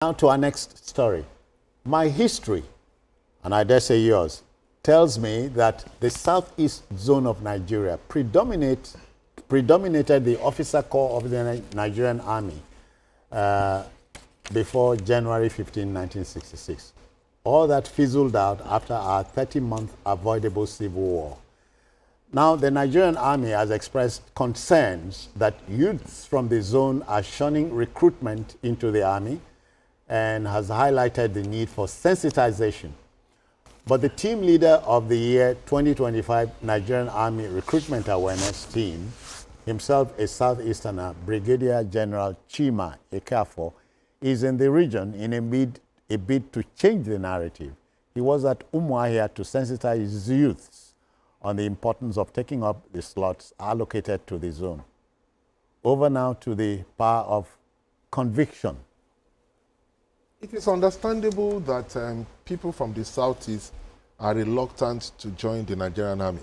Now to our next story. My history, and I dare say yours, tells me that the southeast zone of Nigeria predominated the officer corps of the Nigerian Army before January 15, 1966. All that fizzled out after our 30-month avoidable civil war. Now, the Nigerian Army has expressed concerns that youths from the zone are shunning recruitment into the Army and has highlighted the need for sensitization. But the team leader of the year 2025 Nigerian Army Recruitment Awareness Team, himself a Southeasterner, Brigadier General Chima Ekafo, is in the region in a bid to change the narrative. He was at Umuahia to sensitize youths on the importance of taking up the slots allocated to the zone. Over now to the power of conviction. It is understandable that people from the Southeast are reluctant to join the Nigerian Army.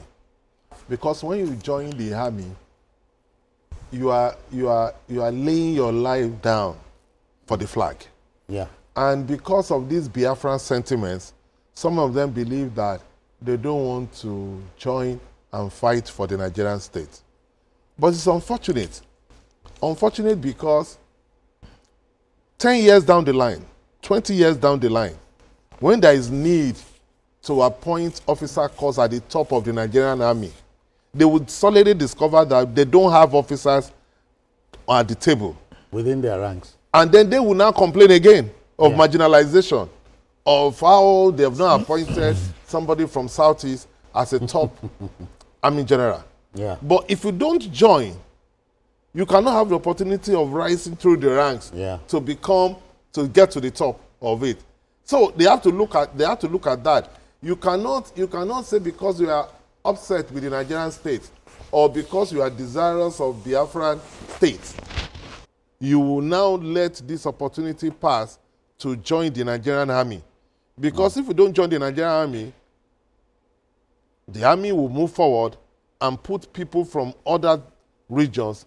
Because when you join the Army, you are laying your life down for the flag. Yeah. And because of these Biafran sentiments, some of them believe that they don't want to join and fight for the Nigerian state. But it's unfortunate. Unfortunate because 10 years down the line, 20 years down the line, when there is need to appoint officer corps at the top of the Nigerian Army, they would solidly discover that they don't have officers at the table. Within their ranks. And then they will now complain again of marginalization, of how they have not appointed somebody from Southeast as a top Army general. Yeah. But if you don't join, you cannot have the opportunity of rising through the ranks to get to the top of it. So they have to look at that. You cannot say because you are upset with the Nigerian state or because you are desirous of Biafran state, you will now let this opportunity pass to join the Nigerian Army. Because if you don't join the Nigerian Army, the Army will move forward and put people from other regions,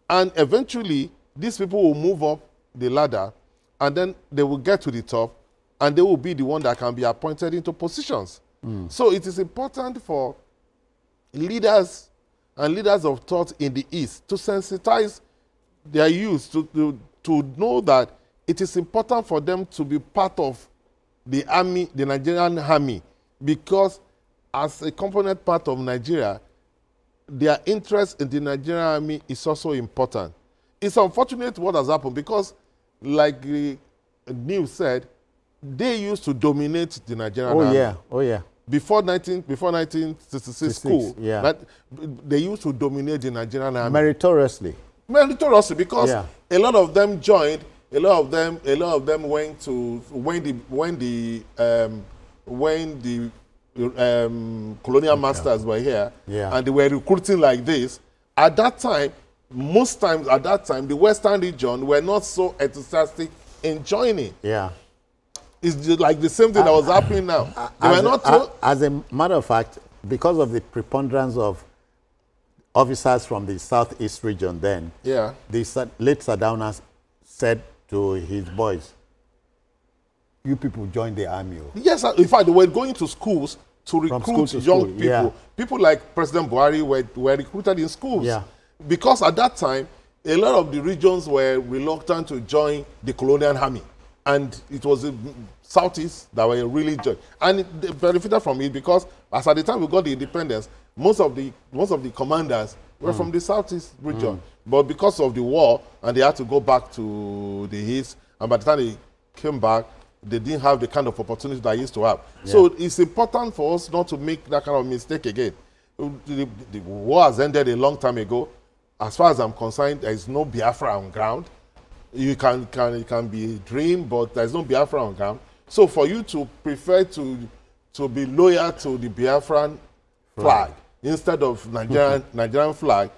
and eventually these people will move up the ladder, and then they will get to the top, and they will be the one that can be appointed into positions. So it is important for leaders and leaders of thought in the East to sensitize their youth to know that it is important for them to be part of the army, the Nigerian Army, because as a component part of Nigeria, their interest in the Nigerian Army is also important. It's unfortunate what has happened because, like the news said, they used to dominate the Nigerian Army. Oh yeah. Before 1966 school, they used to dominate the Nigerian Army. Meritoriously. Meritoriously, because a lot of them joined. A lot of them went to when the colonial masters were here, and they were recruiting like this. At that time, most times at that time, the Western region were not so enthusiastic in joining. Yeah. It's just like the same thing that was happening now. They were not as a matter of fact, because of the preponderance of officers from the southeast region then, the late Sadaunas said to his boys, you people join the army. Yes, in fact, they were going to schools to recruit young people. Yeah. People like President Buhari were recruited in schools. Yeah. Because at that time, a lot of the regions were reluctant to join the colonial army. And it was the Southeast that were really joined. And they benefited from it because as at the time we got the independence, most of the commanders were from the Southeast region. But because of the war, and they had to go back to the East, and by the time they came back, they didn't have the kind of opportunity that they used to have. Yeah. So it's important for us not to make that kind of mistake again. The war has ended a long time ago. As far as I'm concerned, there is no Biafra on ground. It can be a dream, but there's no Biafra on ground. So for you to prefer to be loyal to the Biafran flag instead of Nigerian flag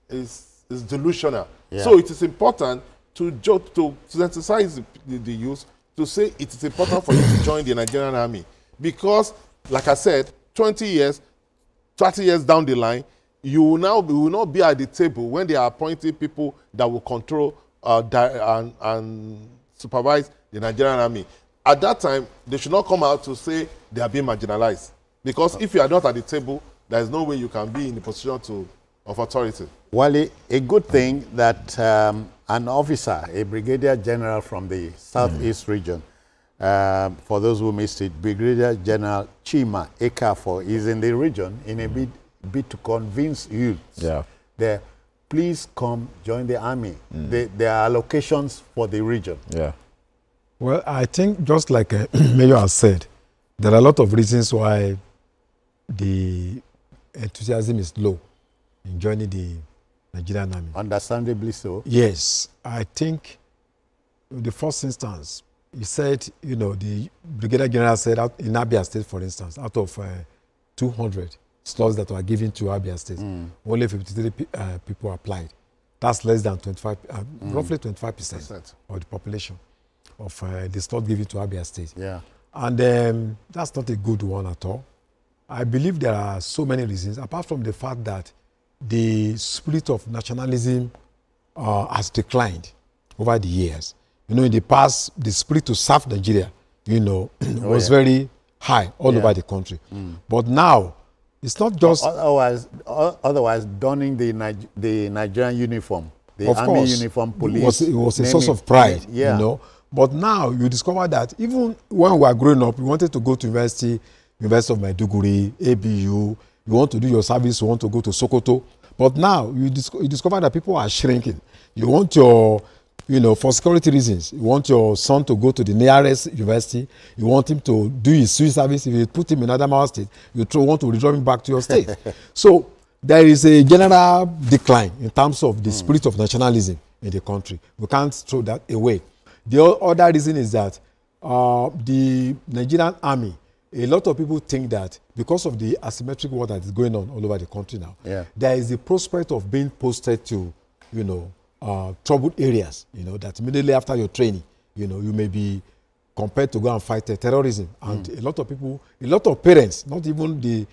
is delusional. Yeah. So it is important to sensitize the youth to say it is important for you to join the Nigerian Army. Because, like I said, 20 years, 30 years down the line, you will not be at the table when they are appointing people that will control and supervise the Nigerian Army. At that time, they should not come out to say they are being marginalized. Because if you are not at the table, there is no way you can be in the position of authority. Well, a good thing that an officer, a brigadier general from the Southeast region, for those who missed it, Brigadier General Chima Ekafo is in the region in a bid to convince youth that please come join the army. There are allocations for the region. Yeah. Well, I think just like Mayor has said, there are a lot of reasons why the enthusiasm is low in joining the Nigerian Army. Understandably so. Yes. I think in the first instance, he said, you know, the Brigadier General said out in Abia State, for instance, out of 200 slots that were given to Abia State, only 53 people applied. That's less than 25, roughly 25% of the population of the slot given to Abia State. Yeah. And that's not a good one at all. I believe there are so many reasons, apart from the fact that the spirit of nationalism has declined over the years. You know, in the past, the spirit to serve Nigeria, you know, was very high all over the country. But now, it's not just... Otherwise donning the Nigerian uniform, the of army course, uniform, police... It was a source of pride, you know. But now, you discover that even when we were growing up, we wanted to go to University of Maiduguri, ABU, you want to do your service, you want to go to Sokoto. But now, you discover that people are shrinking. You want your... You know, for security reasons, you want your son to go to the nearest university. You want him to do his civil service. If you put him in Adamawa State, you want to withdraw him back to your state. So there is a general decline in terms of the spirit of nationalism in the country. We can't throw that away. The other reason is that the Nigerian Army, a lot of people think that because of the asymmetric war that is going on all over the country now, there is the prospect of being posted to, you know, troubled areas, you know, that immediately after your training, you know, you may be compelled to go and fight terrorism. And a lot of people, a lot of parents, not even the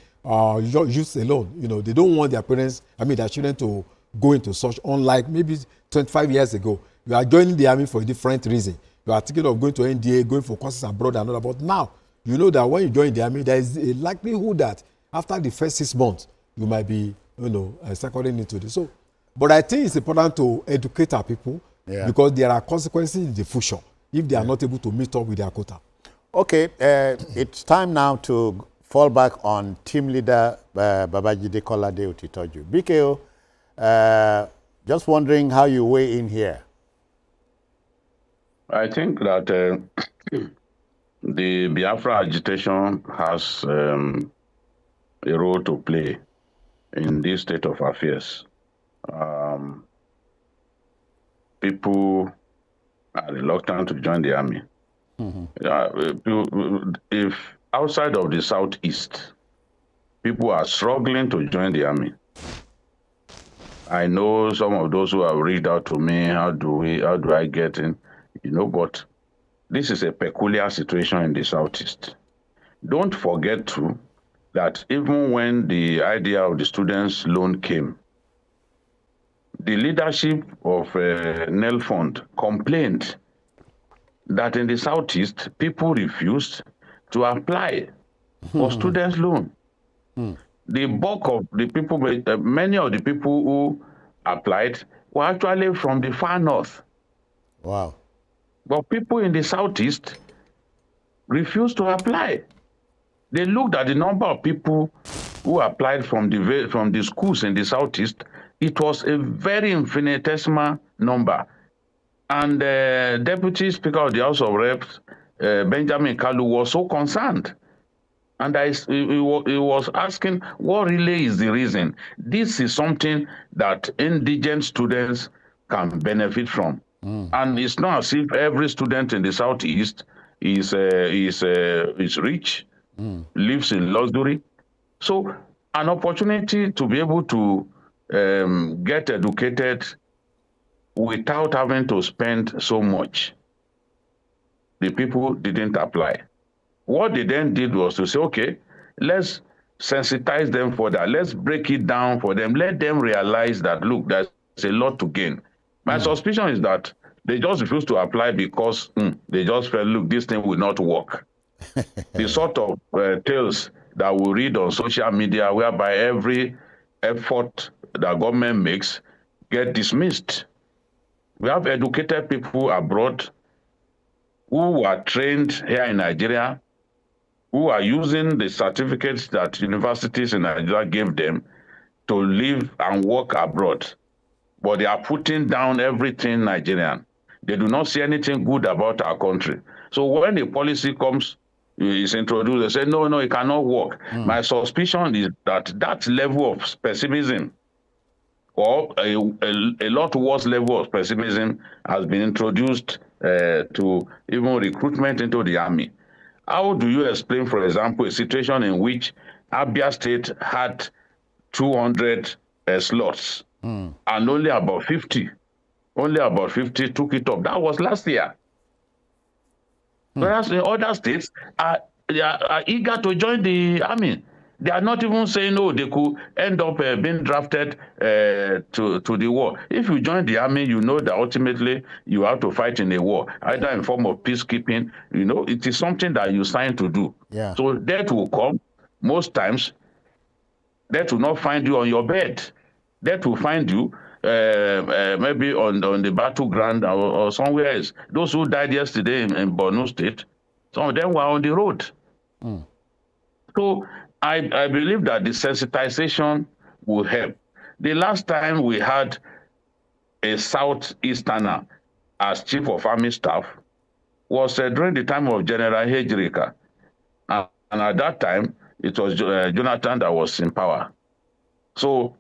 youth alone, you know, they don't want their parents, their children to go into such, unlike maybe 25 years ago. You are joining the army for a different reason. You are thinking of going to NDA, going for courses abroad and all that. But now, you know that when you join the army, there is a likelihood that after the first 6 months, you might be, you know, seconding into this. So, but I think it's important to educate our people because there are consequences in the future if they are not able to meet up with their quota. Okay, it's time now to fall back on team leader Babajide Kolade Otitoju. BKO, just wondering how you weigh in here. I think that the Biafra agitation has a role to play in this state of affairs. People are reluctant to join the army. If outside of the Southeast, people are struggling to join the army. I know some of those who have reached out to me, how do I get in? You know, but this is a peculiar situation in the Southeast. Don't forget too that even when the idea of the students' loan came, the leadership of NEL Fund complained that in the Southeast, people refused to apply for students' loan. The bulk of the people, many of the people who applied were actually from the far north. Wow. But people in the Southeast refused to apply. They looked at the number of people who applied from the schools in the Southeast. It was a very infinitesimal number. And the Deputy Speaker of the House of Reps, Benjamin Kalu, was so concerned. And he was asking, what really is the reason? This is something that indigent students can benefit from. And it's not as if every student in the Southeast is rich, lives in luxury. So an opportunity to be able to get educated without having to spend so much, the people didn't apply. What they then did was to say, okay, let's sensitize them for that. Let's break it down for them. Let them realize that, look, there's a lot to gain. My suspicion is that They just refuse to apply because they just felt, look, this thing will not work. The sort of tales that we read on social media whereby every effort that government makes get dismissed. We have educated people abroad who are trained here in Nigeria, who are using the certificates that universities in Nigeria gave them to live and work abroad. But they are putting down everything Nigerian. They do not see anything good about our country. So when a policy comes, is introduced, they say, no, it cannot work. My suspicion is that that level of pessimism, or a lot worse level of pessimism, has been introduced to even recruitment into the army. How do you explain, for example, a situation in which Abia State had 200 slots and only about 50 took it up? That was last year. Whereas the other states are eager to join the army. They are not even saying, oh, they could end up being drafted to the war. If you join the army, you know that ultimately you have to fight in a war, either in form of peacekeeping. You know, it is something that you sign to do. Yeah. So death will come. Most times, death will not find you on your bed. Death will find you maybe on the battleground or somewhere else. Those who died yesterday in Borno State, some of them were on the road. So I believe that the sensitization will help. The last time we had a Southeasterner as Chief of Army Staff was during the time of General Hejrika. And at that time, it was Jonathan that was in power. So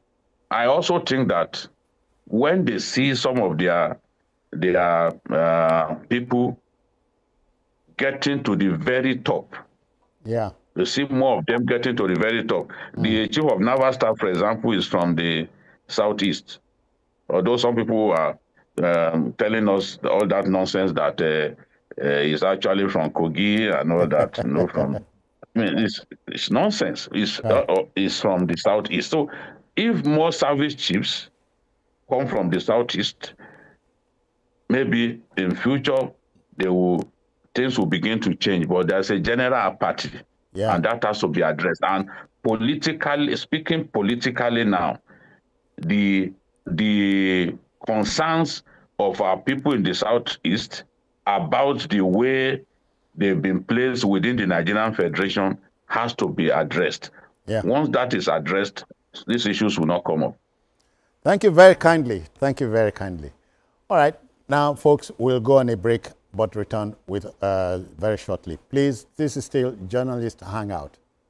I also think that when they see some of their people getting to the very top, you see more of them getting to the very top. The Chief of Naval Staff, for example, is from the Southeast. Although some people are telling us all that nonsense that he's actually from Kogi and all that, you know, from, I mean, it's nonsense. It's from the Southeast. So if more service chiefs come from the Southeast, maybe in future things will begin to change. But there's a general apathy, and that has to be addressed. And speaking politically now, the concerns of our people in the Southeast about the way they've been placed within the Nigerian Federation has to be addressed. Once that is addressed, these issues will not come up. Thank you very kindly. Thank you very kindly. All right. Now, folks, we'll go on a break, but return with very shortly. Please, this is still Journalist Hangout.